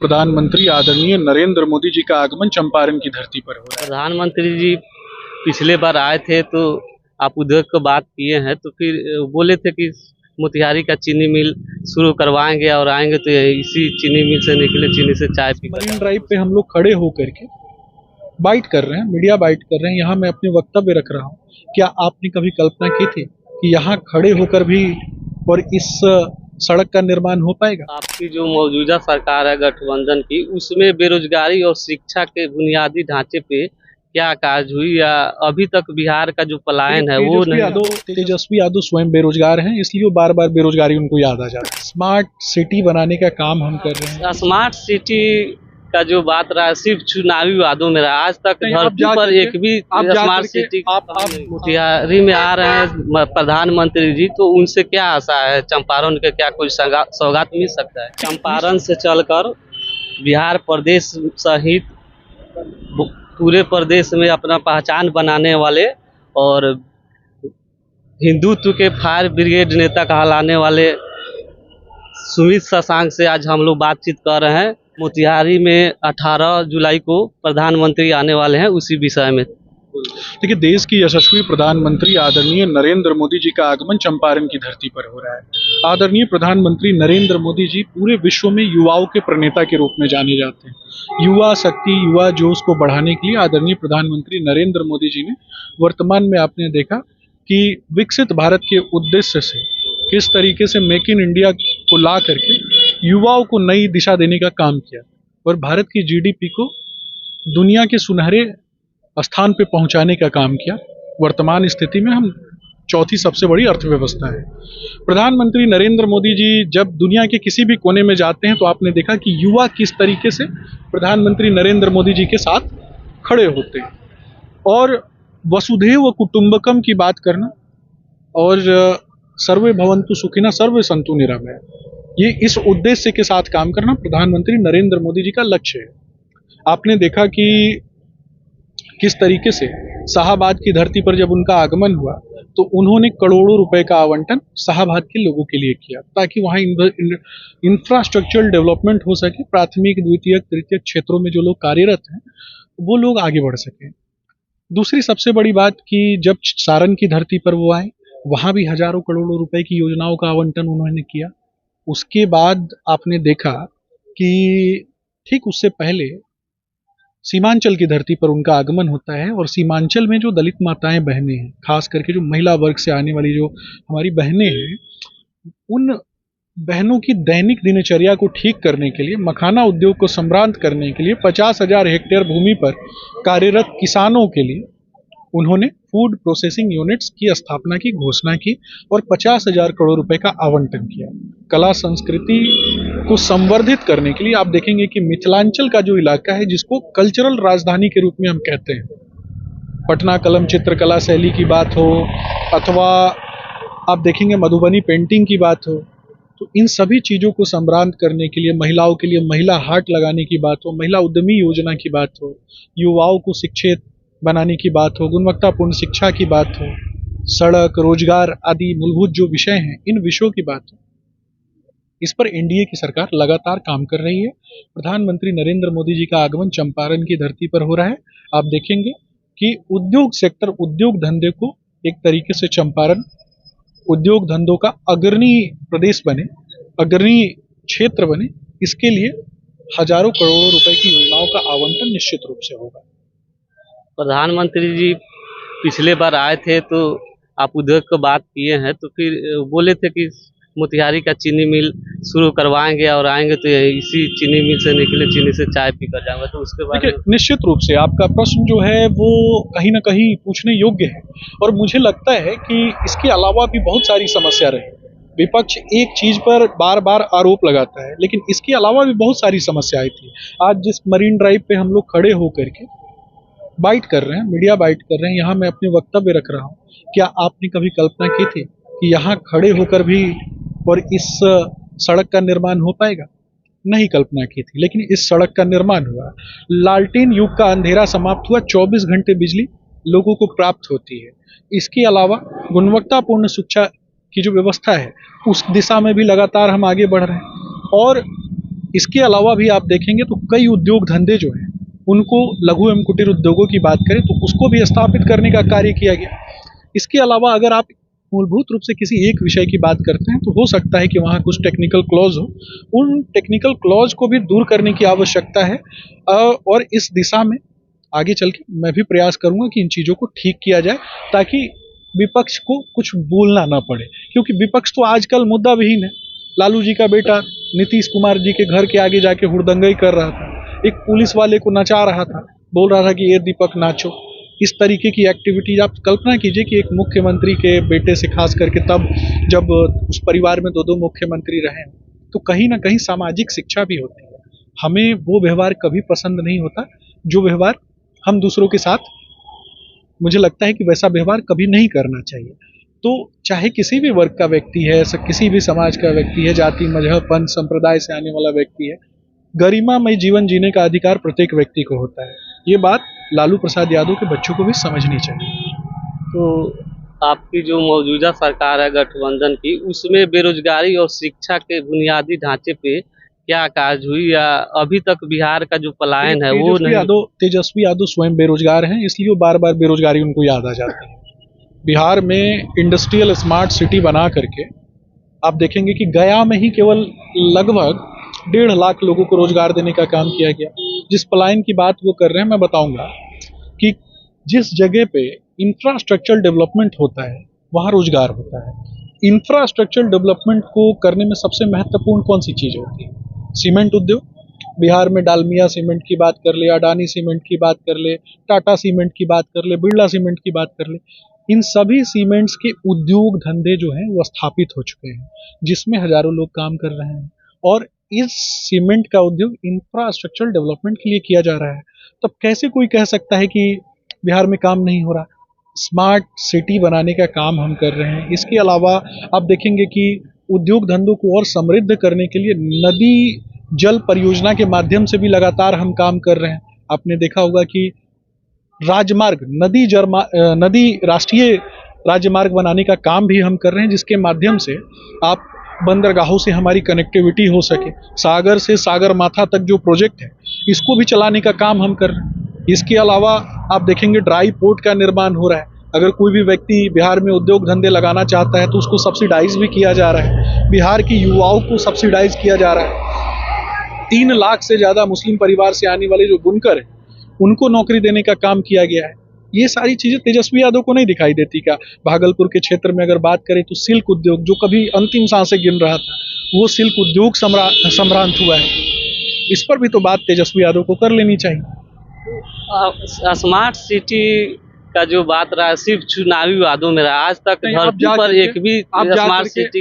प्रधानमंत्री आदरणीय नरेंद्र मोदी जी का आगमन चंपारण की धरती पर हो रहा है। प्रधानमंत्री जी पिछले बार आए थे तो आप उद्योग की बात किए हैं, तो फिर बोले थे कि मोतिहारी का चीनी मिल शुरू करवाएंगे और आएंगे तो इसी चीनी मिल से निकले चीनी से चाय पी। मरीन ड्राइव पे हम लोग खड़े होकर के बाइट कर रहे हैं, मीडिया बाइट कर रहे हैं। यहाँ मैं अपने वक्तव्य रख रहा हूँ। क्या आपने कभी कल्पना की थी कि यहाँ खड़े होकर भी और इस सड़क का निर्माण हो पाएगा? आपकी जो मौजूदा सरकार है गठबंधन की, उसमें बेरोजगारी और शिक्षा के बुनियादी ढांचे पे क्या कार्य हुई, या अभी तक बिहार का जो पलायन है वो नहीं? तेजस्वी यादव स्वयं बेरोजगार हैं, इसलिए वो बार बार बेरोजगारी उनको याद आ जाता है। स्मार्ट सिटी बनाने का काम हम कर रहे हैं। स्मार्ट सिटी का जो बात रहा है सिर्फ चुनावी वादों में रहा, आज तक धरती पर एक भी स्मार्ट सिटी। आप मोतिहारी में आ रहे हैं प्रधानमंत्री जी, तो उनसे क्या आशा है? चंपारण के क्या कोई सौगात मिल सकता है? चंपारण से चलकर बिहार प्रदेश सहित पूरे प्रदेश में अपना पहचान बनाने वाले और हिंदुत्व के फायर ब्रिगेड नेता कहलाने वाले सुमित शशांक से आज हम लोग बातचीत कर रहे हैं। मोतिहारी में 18 जुलाई को प्रधानमंत्री आने वाले हैं, उसी विषय में। देखिए, देश की यशस्वी प्रधानमंत्री आदरणीय नरेंद्र मोदी जी का आगमन चंपारण की धरती पर हो रहा है। आदरणीय प्रधानमंत्री नरेंद्र मोदी जी पूरे विश्व में युवाओं के प्रणेता के रूप में जाने जाते हैं। युवा शक्ति, युवा जोश को बढ़ाने के लिए आदरणीय प्रधानमंत्री नरेंद्र मोदी जी ने वर्तमान में आपने देखा कि विकसित भारत के उद्देश्य से किस तरीके से मेक इन इंडिया को ला करके युवाओं को नई दिशा देने का काम किया और भारत की जीडीपी को दुनिया के सुनहरे स्थान पे पहुंचाने का काम किया। वर्तमान स्थिति में हम चौथी सबसे बड़ी अर्थव्यवस्था है। प्रधानमंत्री नरेंद्र मोदी जी जब दुनिया के किसी भी कोने में जाते हैं तो आपने देखा कि युवा किस तरीके से प्रधानमंत्री नरेंद्र मोदी जी के साथ खड़े होते हैं और वसुधैव कुटुंबकम की बात करना और सर्वे भवन्तु सुखिनः सर्वे सन्तु निरामया, ये इस उद्देश्य के साथ काम करना प्रधानमंत्री नरेंद्र मोदी जी का लक्ष्य है। आपने देखा कि किस तरीके से शाहाबाद की धरती पर जब उनका आगमन हुआ तो उन्होंने करोड़ों रुपए का आवंटन शाहाबाद के लोगों के लिए किया ताकि वहाँ इंफ्रास्ट्रक्चरल डेवलपमेंट हो सके। प्राथमिक, द्वितीयक, तृतीयक क्षेत्रों में जो लोग कार्यरत हैं वो लोग आगे बढ़ सकें। दूसरी सबसे बड़ी बात कि जब सारण की धरती पर वो आए, वहाँ भी हजारों करोड़ों रुपए की योजनाओं का आवंटन उन्होंने किया। उसके बाद आपने देखा कि ठीक उससे पहले सीमांचल की धरती पर उनका आगमन होता है और सीमांचल में जो दलित माताएं बहनें हैं, खास करके जो महिला वर्ग से आने वाली जो हमारी बहनें हैं, उन बहनों की दैनिक दिनचर्या को ठीक करने के लिए, मखाना उद्योग को सम्रांत करने के लिए 50,000 हेक्टेयर भूमि पर कार्यरत किसानों के लिए उन्होंने फूड प्रोसेसिंग यूनिट्स की स्थापना की घोषणा की और 50,000 करोड़ रुपए का आवंटन किया। कला संस्कृति को संवर्धित करने के लिए आप देखेंगे कि मिथिलांचल का जो इलाका है, जिसको कल्चरल राजधानी के रूप में हम कहते हैं, पटना कलम चित्रकला शैली की बात हो अथवा आप देखेंगे मधुबनी पेंटिंग की बात हो, तो इन सभी चीज़ों को सम्रांत करने के लिए, महिलाओं के लिए महिला हाट लगाने की बात हो, महिला उद्यमी योजना की बात हो, युवाओं को शिक्षित बनाने की बात हो, गुणवत्तापूर्ण शिक्षा की बात हो, सड़क, रोजगार आदि मूलभूत जो विषय हैं, इन विषयों की बात हो, इस पर एनडीए की सरकार लगातार काम कर रही है। प्रधानमंत्री नरेंद्र मोदी जी का आगमन चंपारण की धरती पर हो रहा है। आप देखेंगे कि उद्योग सेक्टर, उद्योग धंधे को एक तरीके से चंपारण उद्योग धंधों का अग्रणी प्रदेश बने, अग्रणी क्षेत्र बने, इसके लिए हजारों करोड़ों रुपए की योजनाओं का आवंटन निश्चित रूप से होगा। प्रधानमंत्री जी पिछले बार आए थे तो आप उद्योग की बात किए हैं, तो फिर बोले थे कि मोतिहारी का चीनी मिल शुरू करवाएंगे और आएंगे तो इसी चीनी मिल से निकले चीनी से चाय पी कर जाएंगे, तो उसके बाद निश्चित रूप से आपका प्रश्न जो है वो कहीं ना कहीं पूछने योग्य है और मुझे लगता है कि इसके अलावा भी बहुत सारी समस्या रही। विपक्ष एक चीज पर बार बार आरोप लगाता है, लेकिन इसके अलावा भी बहुत सारी समस्याएं थी। आज जिस मरीन ड्राइव पे हम लोग खड़े होकर के बाइट कर रहे हैं, मीडिया बाइट कर रहे हैं, यहाँ मैं अपने वक्तव्य रख रहा हूँ। क्या आपने कभी कल्पना की थी कि यहाँ खड़े होकर भी और इस सड़क का निर्माण हो पाएगा? नहीं कल्पना की थी, लेकिन इस सड़क का निर्माण हुआ। लालटेन युग का अंधेरा समाप्त हुआ, 24 घंटे बिजली लोगों को प्राप्त होती है। इसके अलावा गुणवत्तापूर्ण शिक्षा की जो व्यवस्था है, उस दिशा में भी लगातार हम आगे बढ़ रहे हैं और इसके अलावा भी आप देखेंगे तो कई उद्योग धंधे जो हैं उनको, लघु एवं कुटीर उद्योगों की बात करें तो उसको भी स्थापित करने का कार्य किया गया। इसके अलावा अगर आप मूलभूत रूप से किसी एक विषय की बात करते हैं तो हो सकता है कि वहाँ कुछ टेक्निकल क्लॉज हो, उन टेक्निकल क्लॉज को भी दूर करने की आवश्यकता है। और इस दिशा में आगे चल के मैं भी प्रयास करूंगा कि इन चीज़ों को ठीक किया जाए, ताकि विपक्ष को कुछ बोलना ना पड़े, क्योंकि विपक्ष तो आजकल मुद्दा विहीन है। लालू जी का बेटा नीतीश कुमार जी के घर के आगे जाके हुड़दंगई कर रहा था, एक पुलिस वाले को नचा रहा था, बोल रहा था कि ये दीपक नाचो। इस तरीके की एक्टिविटीज आप कल्पना कीजिए कि एक मुख्यमंत्री के बेटे से, खास करके तब जब उस परिवार में दो मुख्यमंत्री रहे, तो कहीं ना कहीं सामाजिक शिक्षा भी होती है। हमें वो व्यवहार कभी पसंद नहीं होता जो व्यवहार हम दूसरों के साथ, मुझे लगता है कि वैसा व्यवहार कभी नहीं करना चाहिए। तो चाहे किसी भी वर्ग का व्यक्ति है, किसी भी समाज का व्यक्ति है, जाति मजहब पंथ संप्रदाय से आने वाला व्यक्ति है, गरिमामय जीवन जीने का अधिकार प्रत्येक व्यक्ति को होता है। ये बात लालू प्रसाद यादव के बच्चों को भी समझनी चाहिए। तो आपकी जो मौजूदा सरकार है गठबंधन की, उसमें बेरोजगारी और शिक्षा के बुनियादी ढांचे पे क्या कार्य हुई, या अभी तक बिहार का जो पलायन है वो नहीं? तेजस्वी यादव स्वयं बेरोजगार हैं, इसलिए वो बार बार बेरोजगारी उनको याद आ जाती है। बिहार में इंडस्ट्रियल स्मार्ट सिटी बना करके आप देखेंगे कि गया में ही केवल लगभग 1.5 लाख लोगों को रोजगार देने का काम किया गया। जिस पलायन की बात वो कर रहे हैं, मैं बताऊंगा कि जिस जगह पे इंफ्रास्ट्रक्चर डेवलपमेंट होता है वहाँ रोजगार होता है। इंफ्रास्ट्रक्चर डेवलपमेंट को करने में सबसे महत्वपूर्ण कौन सी चीज़ होती है? सीमेंट उद्योग। बिहार में डालमिया सीमेंट की बात कर ले, अडानी सीमेंट की बात कर ले, टाटा सीमेंट की बात कर ले, बिरला सीमेंट की बात कर ले, इन सभी सीमेंट्स के उद्योग धंधे जो हैं वो स्थापित हो चुके हैं, जिसमें हजारों लोग काम कर रहे हैं। और इस सीमेंट का उद्योग इंफ्रास्ट्रक्चर डेवलपमेंट के लिए किया जा रहा है। तब कैसे कोई कह सकता है कि बिहार में काम नहीं हो रहा? स्मार्ट सिटी बनाने का काम हम कर रहे हैं। इसके अलावा आप देखेंगे कि उद्योग धंधों को और समृद्ध करने के लिए नदी जल परियोजना के माध्यम से भी लगातार हम काम कर रहे हैं। आपने देखा होगा कि राजमार्ग, नदी राष्ट्रीय राजमार्ग बनाने का काम भी हम कर रहे हैं, जिसके माध्यम से आप बंदरगाहों से हमारी कनेक्टिविटी हो सके। सागर से सागर माथा तक जो प्रोजेक्ट है, इसको भी चलाने का काम हम कर रहे हैं। इसके अलावा आप देखेंगे ड्राई पोर्ट का निर्माण हो रहा है। अगर कोई भी व्यक्ति बिहार में उद्योग धंधे लगाना चाहता है तो उसको सब्सिडाइज भी किया जा रहा है। बिहार की युवाओं को सब्सिडाइज किया जा रहा है। 3 लाख से ज़्यादा मुस्लिम परिवार से आने वाले जो बुनकर हैं, उनको नौकरी देने का काम किया गया है। ये सारी चीज़ें तेजस्वी यादव को नहीं दिखाई देती क्या? भागलपुर के क्षेत्र में अगर बात करें तो सिल्क उद्योग, जो कभी अंतिम सांसें गिन रहा था, वो सिल्क उद्योग सम्रांत हुआ है। इस पर भी तो बात तेजस्वी यादव को कर लेनी चाहिए। स्मार्ट सिटी का जो बात रहा है सिर्फ चुनावी वादों में रहा, आज तक धरती पर एक भी स्मार्ट सिटी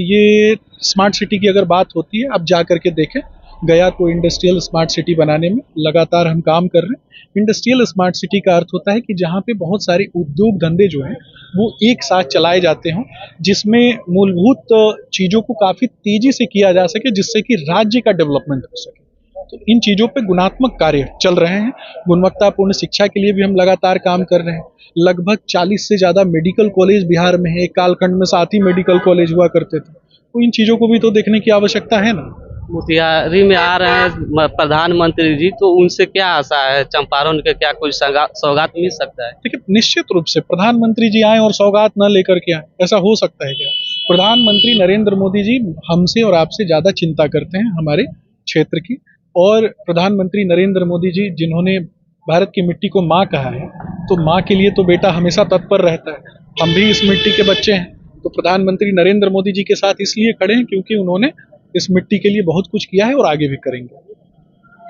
ये स्मार्ट सिटी की अगर बात होती है, आप जा करके देखें, गया को इंडस्ट्रियल स्मार्ट सिटी बनाने में लगातार हम काम कर रहे हैं। इंडस्ट्रियल स्मार्ट सिटी का अर्थ होता है कि जहाँ पे बहुत सारे उद्योग धंधे जो हैं वो एक साथ चलाए जाते हों, जिसमें मूलभूत चीज़ों को काफ़ी तेजी से किया जा सके, जिससे कि राज्य का डेवलपमेंट हो सके। तो इन चीज़ों पे गुणात्मक कार्य चल रहे हैं। गुणवत्तापूर्ण शिक्षा के लिए भी हम लगातार काम कर रहे हैं। लगभग 40 से ज़्यादा मेडिकल कॉलेज बिहार में है। एक कालखंड में 7 ही मेडिकल कॉलेज हुआ करते थे। तो इन चीज़ों को भी तो देखने की आवश्यकता है ना। मोतिहारी में आ रहे हैं प्रधानमंत्री जी, तो उनसे क्या आशा है? चंपारण के क्या कोई सौगात मिल सकता है? देखिए, निश्चित रूप से प्रधानमंत्री जी आए और सौगात न लेकर के आए, ऐसा हो सकता है क्या? प्रधानमंत्री नरेंद्र मोदी जी हमसे और आपसे ज़्यादा चिंता करते हैं हमारे क्षेत्र की। और प्रधानमंत्री नरेंद्र मोदी जी, जिन्होंने भारत की मिट्टी को माँ कहा है, तो माँ के लिए तो बेटा हमेशा तत्पर रहता है। हम भी इस मिट्टी के बच्चे हैं। तो प्रधानमंत्री नरेंद्र मोदी जी के साथ इसलिए खड़े हैं क्योंकि उन्होंने इस मिट्टी के लिए बहुत कुछ किया है और आगे भी करेंगे।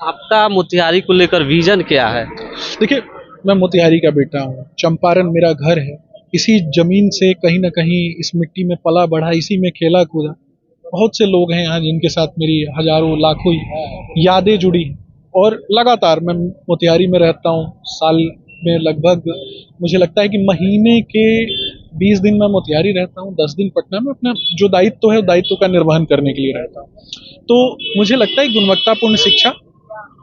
आपका मोतिहारी को लेकर विजन क्या है? देखिए, मैं मोतिहारी का बेटा हूँ, चंपारण मेरा घर है। इसी जमीन से कहीं ना कहीं इस मिट्टी में पला बढ़ा, इसी में खेला कूदा। बहुत से लोग हैं यहाँ जिनके साथ मेरी हजारों लाखों यादें जुड़ी हैं। और लगातार मैं मोतिहारी में रहता हूँ। साल में लगभग मुझे लगता है कि महीने के 20 दिन मैं मोतिहारी रहता हूँ, 10 दिन पटना में। अपना जो दायित्व है, दायित्व का निर्वहन करने के लिए रहता हूँ। तो मुझे लगता है गुणवत्तापूर्ण शिक्षा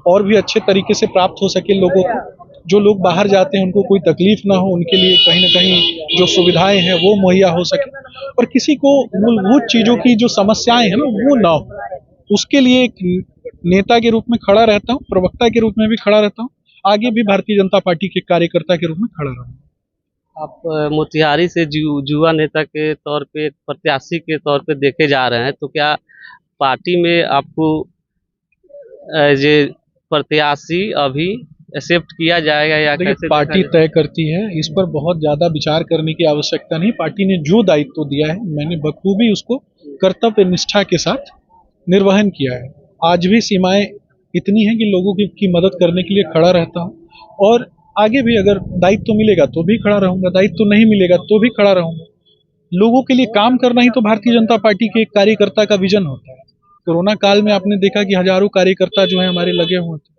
और भी अच्छे तरीके से प्राप्त हो सके लोगों को। जो लोग बाहर जाते हैं उनको कोई तकलीफ ना हो, उनके लिए कहीं ना कहीं जो सुविधाएं हैं वो मुहैया हो सके, और किसी को मूलभूत चीज़ों की जो समस्याएं हैं ना वो ना हो। उसके लिए एक नेता के रूप में खड़ा रहता हूँ, प्रवक्ता के रूप में भी खड़ा रहता हूँ, आगे भी भारतीय जनता पार्टी के कार्यकर्ता के रूप में खड़ा रहूंगा। आप मोतिहारी से युवा नेता के तौर पे, प्रत्याशी के तौर पे देखे जा रहे हैं, तो क्या पार्टी में आपको एज ए प्रत्याशी अभी एक्सेप्ट किया जाएगा या देखिए, कैसे पार्टी तय करती है, इस पर बहुत ज्यादा विचार करने की आवश्यकता नहीं। पार्टी ने जो दायित्व दिया है मैंने बखूबी उसको कर्तव्य निष्ठा के साथ निर्वहन किया है। आज भी सीमाएं इतनी हैं कि लोगों की मदद करने के लिए खड़ा रहता हूं, और आगे भी अगर दायित्व मिलेगा तो भी खड़ा रहूंगा, दायित्व नहीं मिलेगा तो भी खड़ा रहूंगा। लोगों के लिए काम करना ही तो भारतीय जनता पार्टी के एक कार्यकर्ता का विजन होता है। कोरोना काल में आपने देखा कि हजारों कार्यकर्ता जो है हमारे लगे हुए थे,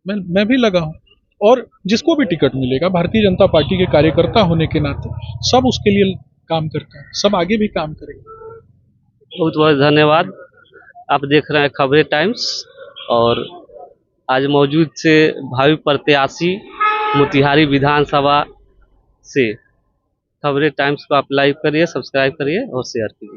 मैं भी लगा हूं, और जिसको भी टिकट मिलेगा भारतीय जनता पार्टी के कार्यकर्ता होने के नाते सब उसके लिए काम करता है, सब आगे भी काम करेंगे। बहुत बहुत धन्यवाद। आप देख रहे हैं खबरें टाइम्स, और आज मौजूद से भावी प्रत्याशी मोतिहारी विधानसभा से। खबरें टाइम्स को आप लाइक करिए, सब्सक्राइब करिए और शेयर कीजिए।